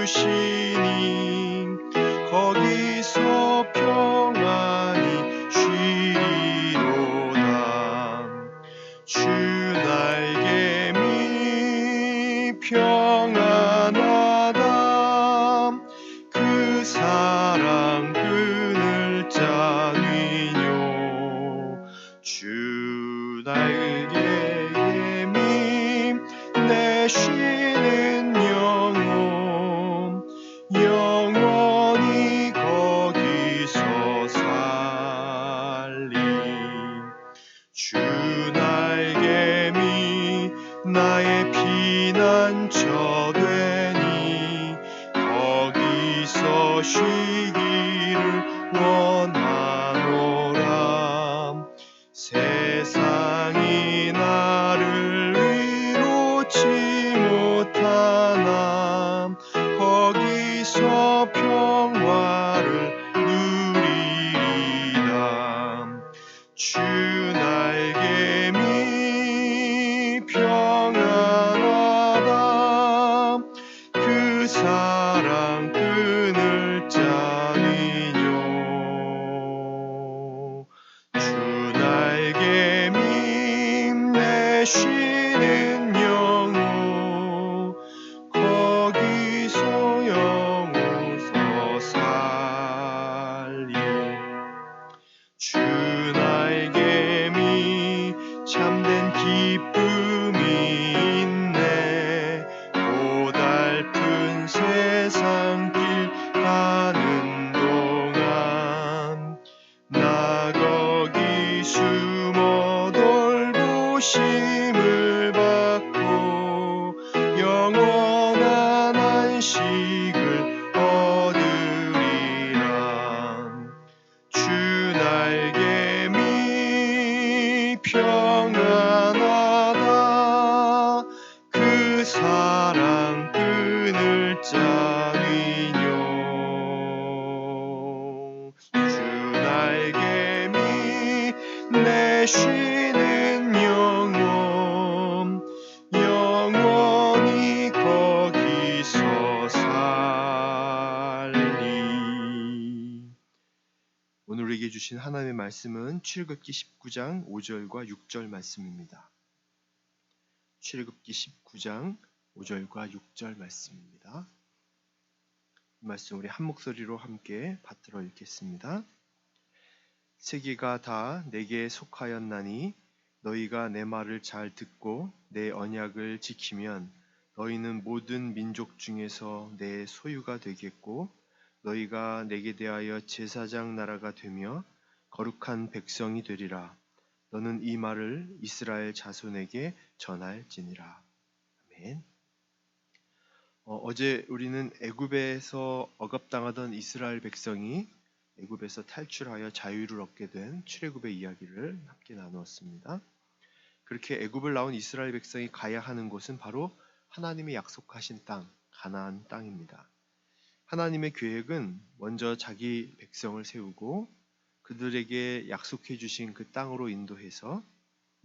주시니 거기서 평안히 쉬리로다. 주 날개미 평안하다. 그 사랑 끊을 자 위뇨. 주 날개미 내 쉬는 영혼 영원히 거기서 살리. 주 날개미 나의 피난처 되니 거기서 쉬기를 원하노라. 세상이 나를 위로치 못하나 거기서 평화를 누리리다. 주 날개미 평안하다. 그 사랑 끊을 자니뇨. 주 날개미 내 쉬는 영혼 거기서 영원서 살리. 주 날개미 참된 기쁨이 있네. 고달픈 세상 길 가는 동안 나 거기 숨어 돌보심을 받고 영원한 안식을 얻으리라. 주 날개미 평안하다. 그 사랑 끊을 자니뇨. 주 날개미 내 쉬는 영혼 영원히 거기서 살리. 오늘 우리에게 주신 하나님의 말씀은 출애굽기 19장 5절과 6절 말씀입니다. 출애굽기 19장 5절과 6절 말씀입니다. 이 말씀 우리 한 목소리로 함께 받들어 읽겠습니다. 세계가 다 내게 속하였나니 너희가 내 말을 잘 듣고 내 언약을 지키면 너희는 모든 민족 중에서 내 소유가 되겠고 너희가 내게 대하여 제사장 나라가 되며 거룩한 백성이 되리라. 너는 이 말을 이스라엘 자손에게 전할지니라. 아멘. 어제 우리는 애굽에서 억압당하던 이스라엘 백성이 애굽에서 탈출하여 자유를 얻게 된 출애굽의 이야기를 함께 나누었습니다. 그렇게 애굽을 나온 이스라엘 백성이 가야 하는 곳은 바로 하나님의 약속하신 땅, 가나안 땅입니다. 하나님의 계획은 먼저 자기 백성을 세우고 그들에게 약속해 주신 그 땅으로 인도해서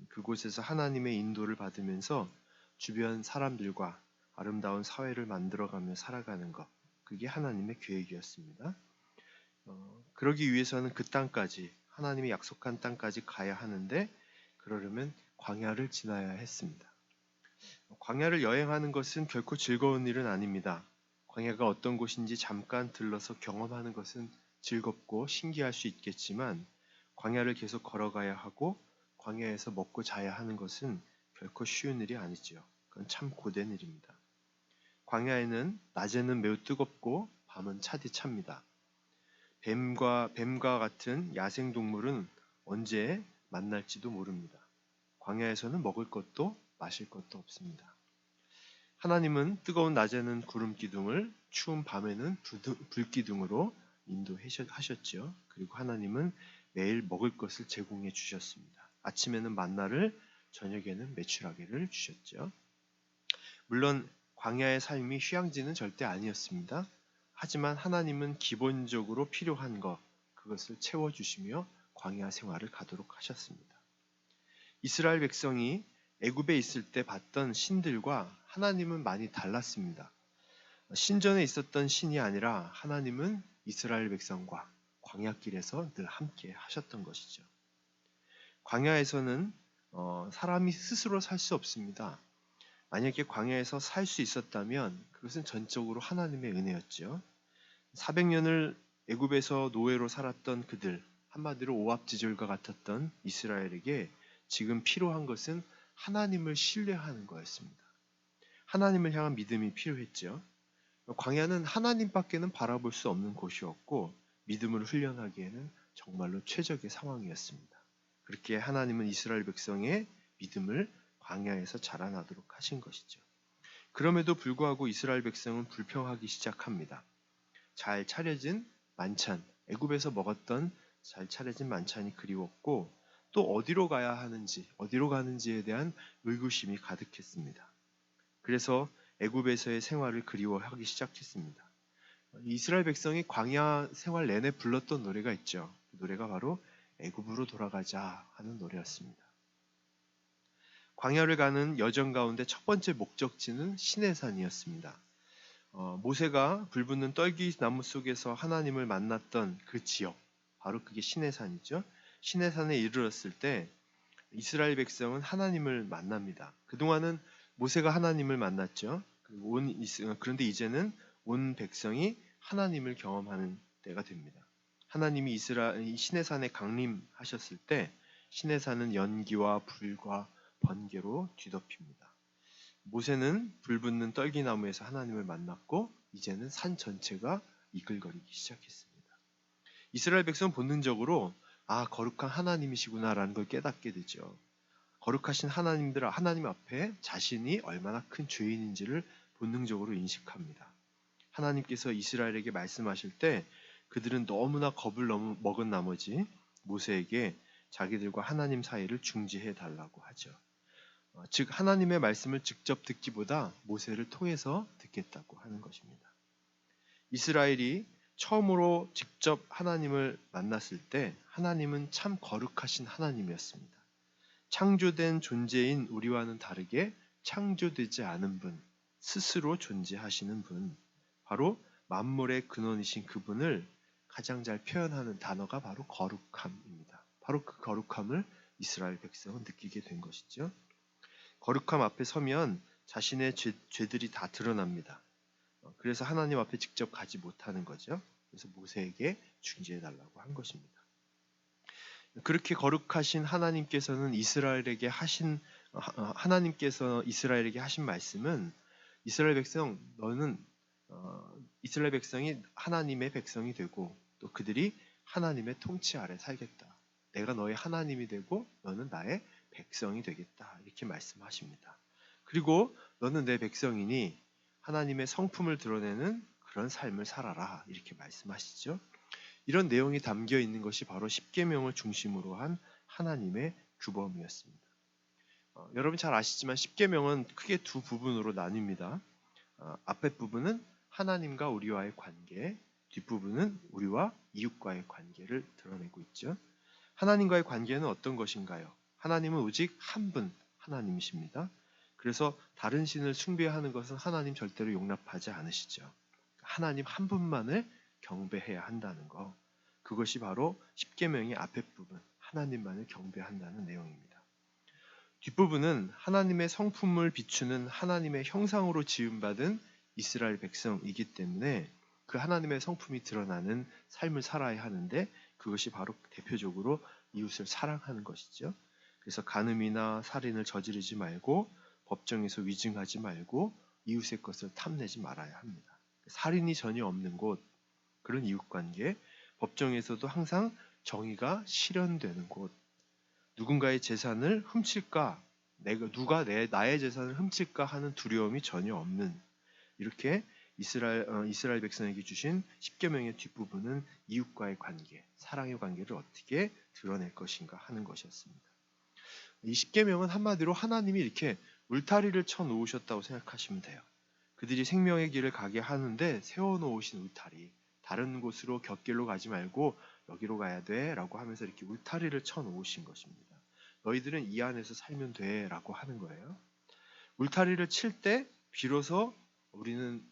그곳에서 하나님의 인도를 받으면서 주변 사람들과 아름다운 사회를 만들어가며 살아가는 것, 그게 하나님의 계획이었습니다. 그러기 위해서는 그 땅까지, 하나님이 약속한 땅까지 가야 하는데 그러려면 광야를 지나야 했습니다. 광야를 여행하는 것은 결코 즐거운 일은 아닙니다. 광야가 어떤 곳인지 잠깐 들러서 경험하는 것은 즐겁고 신기할 수 있겠지만 광야를 계속 걸어가야 하고 광야에서 먹고 자야 하는 것은 결코 쉬운 일이 아니지요. 그건 참 고된 일입니다. 광야에는 낮에는 매우 뜨겁고 밤은 차디 찹니다. 뱀과 같은 야생동물은 언제 만날지도 모릅니다. 광야에서는 먹을 것도 마실 것도 없습니다. 하나님은 뜨거운 낮에는 구름 기둥을, 추운 밤에는 불기둥으로 인도하셨죠. 그리고 하나님은 매일 먹을 것을 제공해 주셨습니다. 아침에는 만나를, 저녁에는 메추라기를 주셨죠. 물론 광야의 삶이 휴양지는 절대 아니었습니다. 하지만 하나님은 기본적으로 필요한 그것을 채워주시며 광야 생활을 가도록 하셨습니다. 이스라엘 백성이 애굽에 있을 때 봤던 신들과 하나님은 많이 달랐습니다. 신전에 있었던 신이 아니라 하나님은 이스라엘 백성과 광야길에서 늘 함께 하셨던 것이죠. 광야에서는 사람이 스스로 살 수 없습니다. 만약에 광야에서 살 수 있었다면 그것은 전적으로 하나님의 은혜였죠. 400년을 애굽에서 노예로 살았던 그들, 한마디로 오합지졸과 같았던 이스라엘에게 지금 필요한 것은 하나님을 신뢰하는 거였습니다. 하나님을 향한 믿음이 필요했죠. 광야는 하나님밖에는 바라볼 수 없는 곳이었고 믿음을 훈련하기에는 정말로 최적의 상황이었습니다. 그렇게 하나님은 이스라엘 백성의 믿음을 광야에서 자라나도록 하신 것이죠. 그럼에도 불구하고 이스라엘 백성은 불평하기 시작합니다. 잘 차려진 만찬, 애굽에서 먹었던 잘 차려진 만찬이 그리웠고 또 어디로 가야 하는지, 어디로 가는지에 대한 의구심이 가득했습니다. 그래서 애굽에서의 생활을 그리워하기 시작했습니다. 이스라엘 백성이 광야 생활 내내 불렀던 노래가 있죠. 그 노래가 바로 애굽으로 돌아가자 하는 노래였습니다. 광야를 가는 여정 가운데 첫 번째 목적지는 시내산이었습니다. 모세가 불붙는 떨기나무 속에서 하나님을 만났던 그 지역, 바로 그게 시내산이죠. 시내산에 이르렀을 때 이스라엘 백성은 하나님을 만납니다. 그동안은 모세가 하나님을 만났죠. 그런데 이제는 온 백성이 하나님을 경험하는 때가 됩니다. 하나님이 이스라엘 시내산에 강림하셨을 때 시내산은 연기와 불과 번개로 뒤덮입니다. 모세는 불붙는 떨기나무에서 하나님을 만났고 이제는 산 전체가 이글거리기 시작했습니다. 이스라엘 백성은 본능적으로 거룩한 하나님이시구나라는 걸 깨닫게 되죠. 거룩하신 하나님 앞에 자신이 얼마나 큰 죄인인지를 본능적으로 인식합니다. 하나님께서 이스라엘에게 말씀하실 때 그들은 너무나 겁을 먹은 나머지 모세에게 자기들과 하나님 사이를 중지해 달라고 하죠. 즉 하나님의 말씀을 직접 듣기보다 모세를 통해서 듣겠다고 하는 것입니다. 이스라엘이 처음으로 직접 하나님을 만났을 때 하나님은 참 거룩하신 하나님이었습니다. 창조된 존재인 우리와는 다르게 창조되지 않은 분, 스스로 존재하시는 분, 바로 만물의 근원이신 그분을 가장 잘 표현하는 단어가 바로 거룩함입니다. 바로 그 거룩함을 이스라엘 백성은 느끼게 된 것이죠. 거룩함 앞에 서면 자신의 죄들이 다 드러납니다. 그래서 하나님 앞에 직접 가지 못하는 거죠. 그래서 모세에게 중지해 달라고 한 것입니다. 그렇게 거룩하신 하나님께서는 하나님께서 이스라엘에게 하신 말씀은 이스라엘 백성이 하나님의 백성이 되고 또 그들이 하나님의 통치 아래 살겠다. 내가 너의 하나님이 되고 너는 나의 백성이 되겠다. 이렇게 말씀하십니다. 그리고 너는 내 백성이니 하나님의 성품을 드러내는 그런 삶을 살아라. 이렇게 말씀하시죠. 이런 내용이 담겨 있는 것이 바로 십계명을 중심으로 한 하나님의 규범이었습니다. 여러분 잘 아시지만 십계명은 크게 두 부분으로 나뉩니다. 앞에 부분은 하나님과 우리와의 관계, 뒷부분은 우리와 이웃과의 관계를 드러내고 있죠. 하나님과의 관계는 어떤 것인가요? 하나님은 오직 한 분 하나님이십니다. 그래서 다른 신을 숭배하는 것은 하나님 절대로 용납하지 않으시죠. 하나님 한 분만을 경배해야 한다는 거. 그것이 바로 십계명의 앞에 부분, 하나님만을 경배한다는 내용입니다. 뒷부분은 하나님의 성품을 비추는 하나님의 형상으로 지음받은 이스라엘 백성이기 때문에 그 하나님의 성품이 드러나는 삶을 살아야 하는데 그것이 바로 대표적으로 이웃을 사랑하는 것이죠. 그래서 간음이나 살인을 저지르지 말고 법정에서 위증하지 말고 이웃의 것을 탐내지 말아야 합니다. 살인이 전혀 없는 곳, 그런 이웃관계, 법정에서도 항상 정의가 실현되는 곳, 누군가의 재산을 훔칠까, 누가 나의 재산을 훔칠까 하는 두려움이 전혀 없는, 이렇게 이스라엘 백성에게 주신 십계명의 뒷부분은 이웃과의 관계, 사랑의 관계를 어떻게 드러낼 것인가 하는 것이었습니다. 이 십계명은 한마디로 하나님이 이렇게 울타리를 쳐 놓으셨다고 생각하시면 돼요. 그들이 생명의 길을 가게 하는데 세워놓으신 울타리, 다른 곳으로 곁길로 가지 말고 여기로 가야 돼 라고 하면서 이렇게 울타리를 쳐 놓으신 것입니다. 너희들은 이 안에서 살면 돼 라고 하는 거예요. 울타리를 칠 때 비로소 우리는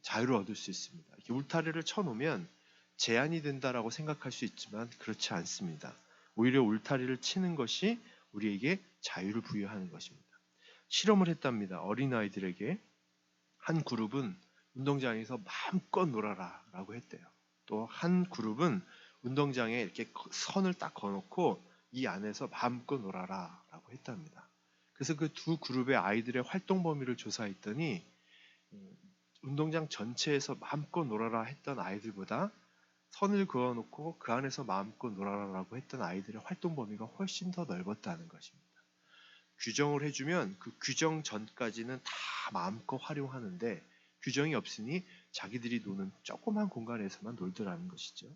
자유를 얻을 수 있습니다. 이렇게 울타리를 쳐놓으면 제한이 된다라고 생각할 수 있지만 그렇지 않습니다. 오히려 울타리를 치는 것이 우리에게 자유를 부여하는 것입니다. 실험을 했답니다. 어린아이들에게 한 그룹은 운동장에서 마음껏 놀아라 라고 했대요. 또 한 그룹은 운동장에 이렇게 선을 딱 그어놓고 이 안에서 마음껏 놀아라 라고 했답니다. 그래서 그 두 그룹의 아이들의 활동 범위를 조사했더니 운동장 전체에서 마음껏 놀아라 했던 아이들보다 선을 그어놓고 그 안에서 마음껏 놀아라라고 했던 아이들의 활동 범위가 훨씬 더 넓었다는 것입니다. 규정을 해주면 그 규정 전까지는 다 마음껏 활용하는데 규정이 없으니 자기들이 노는 조그만 공간에서만 놀더라는 것이죠.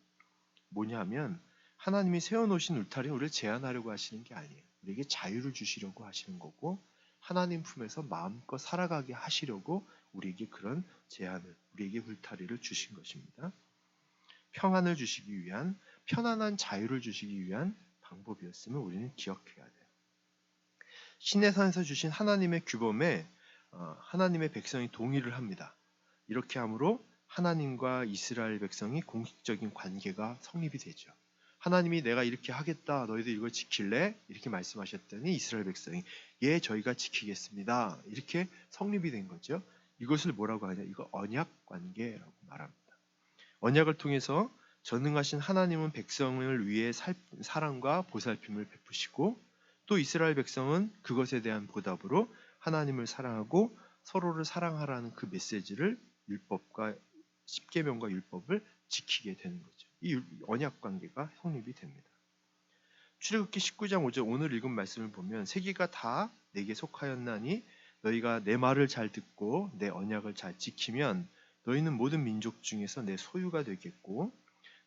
뭐냐면 하나님이 세워놓으신 울타리는 우리를 제한하려고 하시는 게 아니에요. 우리에게 자유를 주시려고 하시는 거고 하나님 품에서 마음껏 살아가게 하시려고 우리에게 그런 제한을, 우리에게 울타리를 주신 것입니다. 평안을 주시기 위한, 편안한 자유를 주시기 위한 방법이었음을 우리는 기억해야 돼요. 시내산에서 주신 하나님의 규범에 하나님의 백성이 동의를 합니다. 이렇게 함으로 하나님과 이스라엘 백성이 공식적인 관계가 성립이 되죠. 하나님이 내가 이렇게 하겠다, 너희들 이걸 지킬래? 이렇게 말씀하셨더니 이스라엘 백성이 예, 저희가 지키겠습니다. 이렇게 성립이 된 거죠. 이것을 뭐라고 하냐? 이거 언약 관계라고 말합니다. 언약을 통해서 전능하신 하나님은 백성을 위해 사랑과 보살핌을 베푸시고 또 이스라엘 백성은 그것에 대한 보답으로 하나님을 사랑하고 서로를 사랑하라는 그 메시지를 율법과 십계명과 율법을 지키게 되는 거죠. 이 언약 관계가 성립이 됩니다. 출애굽기 19장 5절 오늘 읽은 말씀을 보면 세계가 다 내게 속하였나니 너희가 내 말을 잘 듣고 내 언약을 잘 지키면 너희는 모든 민족 중에서 내 소유가 되겠고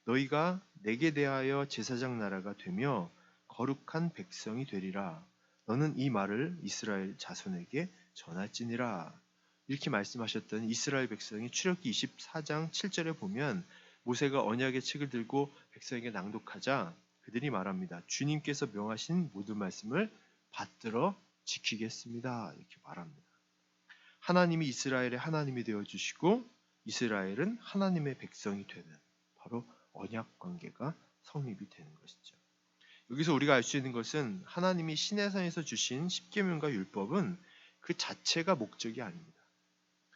너희가 내게 대하여 제사장 나라가 되며 거룩한 백성이 되리라. 너는 이 말을 이스라엘 자손에게 전할지니라. 이렇게 말씀하셨던 이스라엘 백성이 출애굽기 24장 7절에 보면 모세가 언약의 책을 들고 백성에게 낭독하자 그들이 말합니다. 주님께서 명하신 모든 말씀을 받들어 지키겠습니다. 이렇게 말합니다. 하나님이 이스라엘의 하나님이 되어주시고 이스라엘은 하나님의 백성이 되는 바로 언약 관계가 성립이 되는 것이죠. 여기서 우리가 알 수 있는 것은 하나님이 시내산에서 주신 십계명과 율법은 그 자체가 목적이 아닙니다.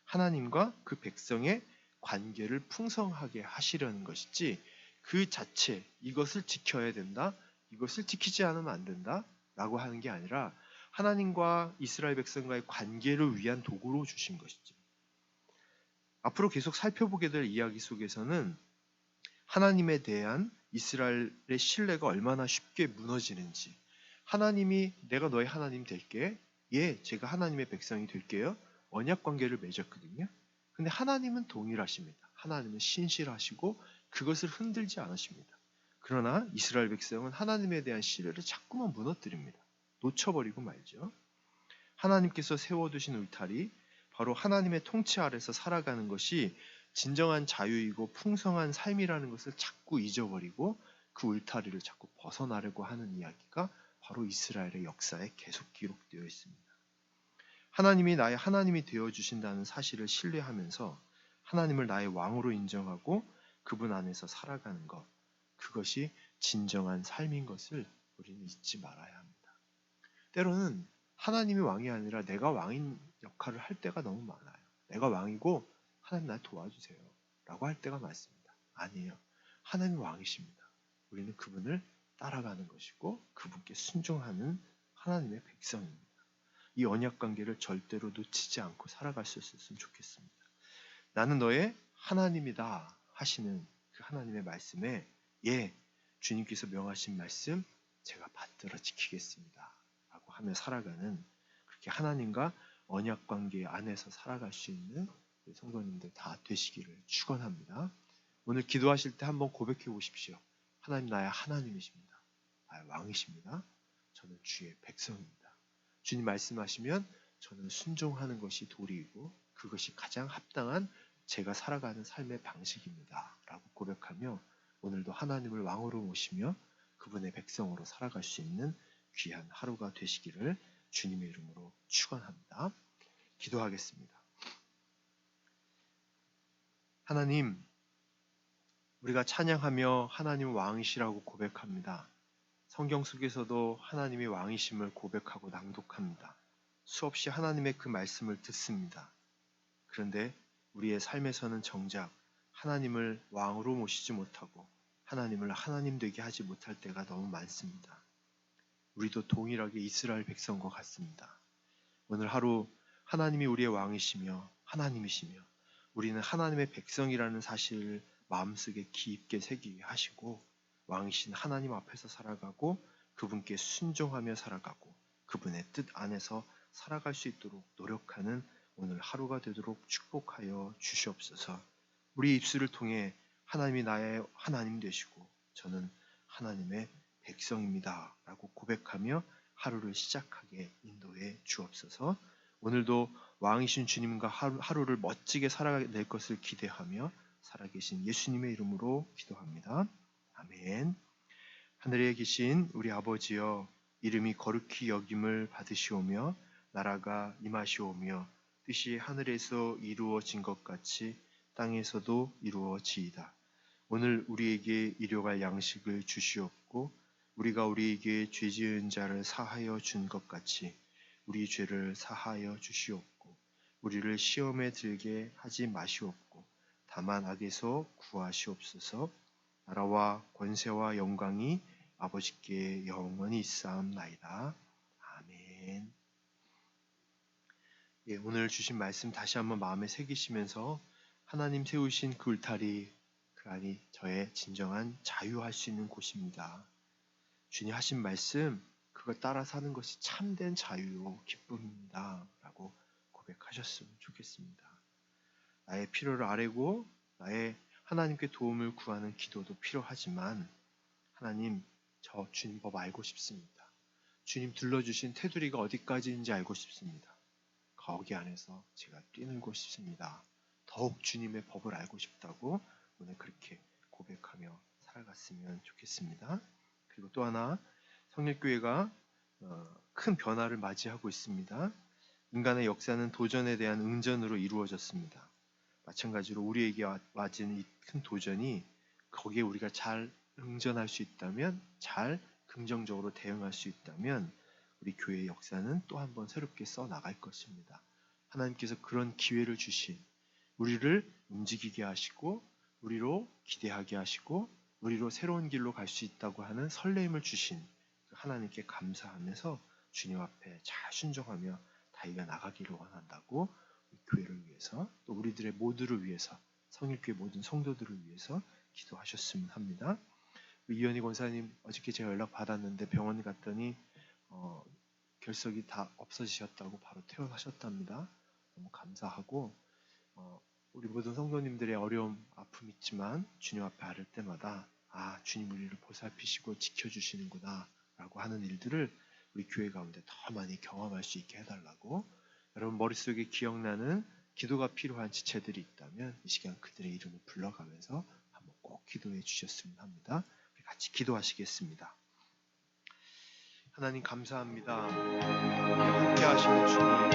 하나님과 그 백성의 관계를 풍성하게 하시려는 것이지 그 자체 이것을 지켜야 된다, 이것을 지키지 않으면 안 된다 라고 하는 게 아니라 하나님과 이스라엘 백성과의 관계를 위한 도구로 주신 것이죠. 앞으로 계속 살펴보게 될 이야기 속에서는 하나님에 대한 이스라엘의 신뢰가 얼마나 쉽게 무너지는지, 하나님이 내가 너의 하나님 될게, 예, 제가 하나님의 백성이 될게요. 언약 관계를 맺었거든요. 근데 하나님은 동일하십니다. 하나님은 신실하시고 그것을 흔들지 않으십니다. 그러나 이스라엘 백성은 하나님에 대한 신뢰를 자꾸만 무너뜨립니다. 놓쳐버리고 말죠. 하나님께서 세워두신 울타리, 바로 하나님의 통치 아래서 살아가는 것이 진정한 자유이고 풍성한 삶이라는 것을 자꾸 잊어버리고 그 울타리를 자꾸 벗어나려고 하는 이야기가 바로 이스라엘의 역사에 계속 기록되어 있습니다. 하나님이 나의 하나님이 되어주신다는 사실을 신뢰하면서 하나님을 나의 왕으로 인정하고 그분 안에서 살아가는 것, 그것이 진정한 삶인 것을 우리는 잊지 말아야 합니다. 때로는 하나님이 왕이 아니라 내가 왕인 역할을 할 때가 너무 많아요. 내가 왕이고 하나님 날 도와주세요 라고 할 때가 많습니다. 아니에요. 하나님 왕이십니다. 우리는 그분을 따라가는 것이고 그분께 순종하는 하나님의 백성입니다. 이 언약 관계를 절대로 놓치지 않고 살아갈 수 있었으면 좋겠습니다. 나는 너의 하나님이다 하시는 그 하나님의 말씀에 예, 주님께서 명하신 말씀 제가 받들어 지키겠습니다 라고 하며 살아가는, 그렇게 하나님과 언약 관계 안에서 살아갈 수 있는 성도님들 다 되시기를 축원합니다. 오늘 기도하실 때 한번 고백해 보십시오. 하나님 나의 하나님이십니다. 나의 왕이십니다. 저는 주의 백성입니다. 주님 말씀하시면 저는 순종하는 것이 도리이고 그것이 가장 합당한 제가 살아가는 삶의 방식입니다 라고 고백하며 오늘도 하나님을 왕으로 모시며 그분의 백성으로 살아갈 수 있는 귀한 하루가 되시기를 주님의 이름으로 축원합니다. 기도하겠습니다. 하나님, 우리가 찬양하며 하나님 왕이시라고 고백합니다. 성경 속에서도 하나님의 왕이심을 고백하고 낭독합니다. 수없이 하나님의 그 말씀을 듣습니다. 그런데 우리의 삶에서는 정작 하나님을 왕으로 모시지 못하고 하나님을 하나님 되게 하지 못할 때가 너무 많습니다. 우리도 동일하게 이스라엘 백성과 같습니다. 오늘 하루 하나님이 우리의 왕이시며 하나님이시며 우리는 하나님의 백성이라는 사실을 마음속에 깊게 새기게 하시고 왕이신 하나님 앞에서 살아가고 그분께 순종하며 살아가고 그분의 뜻 안에서 살아갈 수 있도록 노력하는 오늘 하루가 되도록 축복하여 주시옵소서. 우리 입술을 통해 하나님이 나의 하나님 되시고 저는 하나님의 백성입니다 라고 고백하며 하루를 시작하게 인도해 주옵소서. 오늘도 왕이신 주님과 하루를 멋지게 살아낼 것을 기대하며 살아계신 예수님의 이름으로 기도합니다. 아멘. 하늘에 계신 우리 아버지여, 이름이 거룩히 여김을 받으시오며 나라가 임하시오며 뜻이 하늘에서 이루어진 것 같이 땅에서도 이루어지이다. 오늘 우리에게 일용할 양식을 주시옵고 우리가 우리에게 죄 지은 자를 사하여 준 것 같이 우리 죄를 사하여 주시옵고 우리를 시험에 들게 하지 마시옵고 다만 악에서 구하시옵소서. 나라와 권세와 영광이 아버지께 영원히 있사옵나이다. 아멘. 오늘 주신 말씀 다시 한번 마음에 새기시면서 하나님 세우신 그 울타리, 그 안이 저의 진정한 자유할 수 있는 곳입니다. 주님 하신 말씀, 그걸 따라 사는 것이 참된 자유요 기쁨입니다 라고 고백하셨으면 좋겠습니다. 나의 필요를 아뢰고 나의 하나님께 도움을 구하는 기도도 필요하지만 하나님, 저 주님 법 알고 싶습니다. 주님 둘러주신 테두리가 어디까지인지 알고 싶습니다. 거기 안에서 제가 뛰놀고 싶습니다. 더욱 주님의 법을 알고 싶다고 오늘 그렇게 고백하며 살아갔으면 좋겠습니다. 그리고 또 하나, 성립교회가 큰 변화를 맞이하고 있습니다. 인간의 역사는 도전에 대한 응전으로 이루어졌습니다. 마찬가지로 우리에게 와진 이 큰 도전이 거기에 우리가 잘 응전할 수 있다면, 잘 긍정적으로 대응할 수 있다면 우리 교회의 역사는 또 한 번 새롭게 써나갈 것입니다. 하나님께서 그런 기회를 주신, 우리를 움직이게 하시고 우리로 기대하게 하시고 우리로 새로운 길로 갈 수 있다고 하는 설레임을 주신 하나님께 감사하면서 주님 앞에 잘 순종하며 다 이겨 나가기를 원한다고 교회를 위해서 또 우리들의 모두를 위해서 성일교회 모든 성도들을 위해서 기도하셨으면 합니다. 이현희 권사님 어저께 제가 연락 받았는데 병원 갔더니 결석이 다 없어지셨다고 바로 퇴원하셨답니다. 너무 감사하고 우리 모든 성도님들의 어려움, 아픔 있지만 주님 앞에 아를 때마다 주님 우리를 보살피시고 지켜주시는구나 라고 하는 일들을 우리 교회 가운데 더 많이 경험할 수 있게 해달라고. 여러분 머릿속에 기억나는 기도가 필요한 지체들이 있다면 이 시간 그들의 이름을 불러가면서 한번 꼭 기도해 주셨으면 합니다. 우리 같이 기도하시겠습니다. 하나님 감사합니다. 함께 하시는 주님,